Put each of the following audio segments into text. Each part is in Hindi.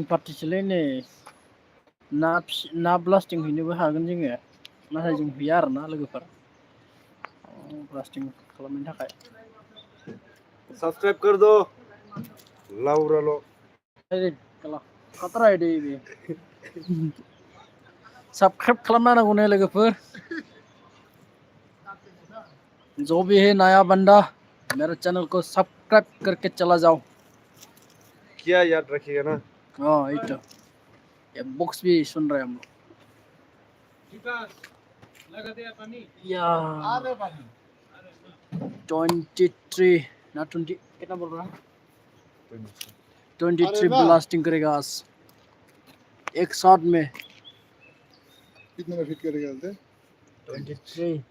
पार्टी चले ने ना ब्लास्टिंग हैनोबो हागोन जोङो नाथाय जों हैया आरो ना लोगोफोर ब्लास्टिं खालामनो थाखाय सब्सक्राइब कर दो लाउरा लो अरे कला खतरा है दे बे सब्सक्राइब खालामनांगौ ने लोगोफोर जो भी है नया बंदा मेरे चैनल को सब्सक्राइब करके चला जाओ क्या याद रखिएगा ना हाँ ये तो ये बॉक्स भी सुन रहे हैं हम लोग लगा दिया पानी या 23 ना 20 कितना बोल रहा है 23 ब्लास्टिंग करेगा आज एक शॉट में कितने में फिट करेगा 23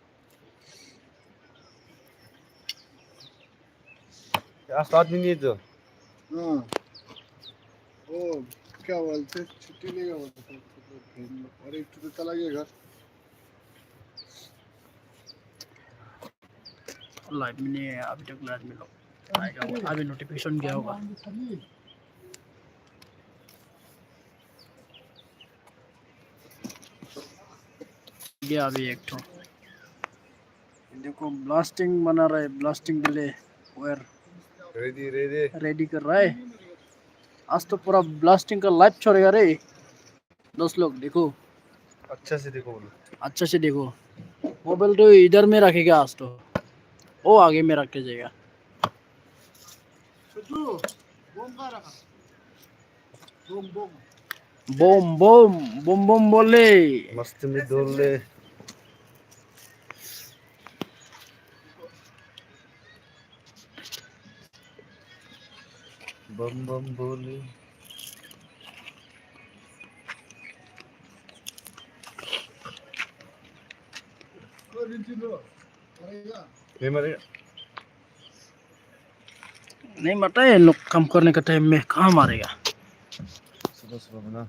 साथ में नहीं तो हाँ ओ क्या बोलते छुट्टी लेगा वो और एक तो चला गया घर लाइव में नहीं है अभी तक लाइव में लोग आएगा अभी नोटिफिकेशन गया होगा गया अभी एक तो देखो ब्लास्टिंग बना रहा है ब्लास्टिंग के लिए वायर रेडी कर रहा है आज तो पूरा ब्लास्टिंग का लाइव छोड़ेगा रे दोस्त लोग देखो अच्छा से देखो मोबाइल तो इधर में रखेगा आज तो वो आगे में रख के जाएगा बम बम बम बम बोले मस्त में डोल ले बम बम बोले नहीं मरता है लोग काम करने का टाइम में कहाँ मारेगा सुबह बना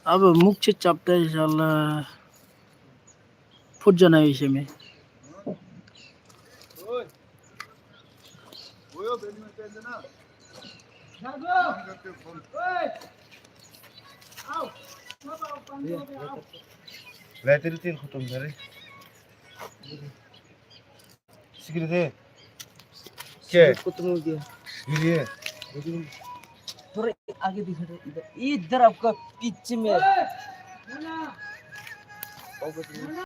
अब मुख से चापता है साला फुट जाना है इसे में बैटरी तेल खत्म करे सिगरेट है क्या खत्म हो गया ये थोड़ा आगे दिखा इधर आपका पीछे में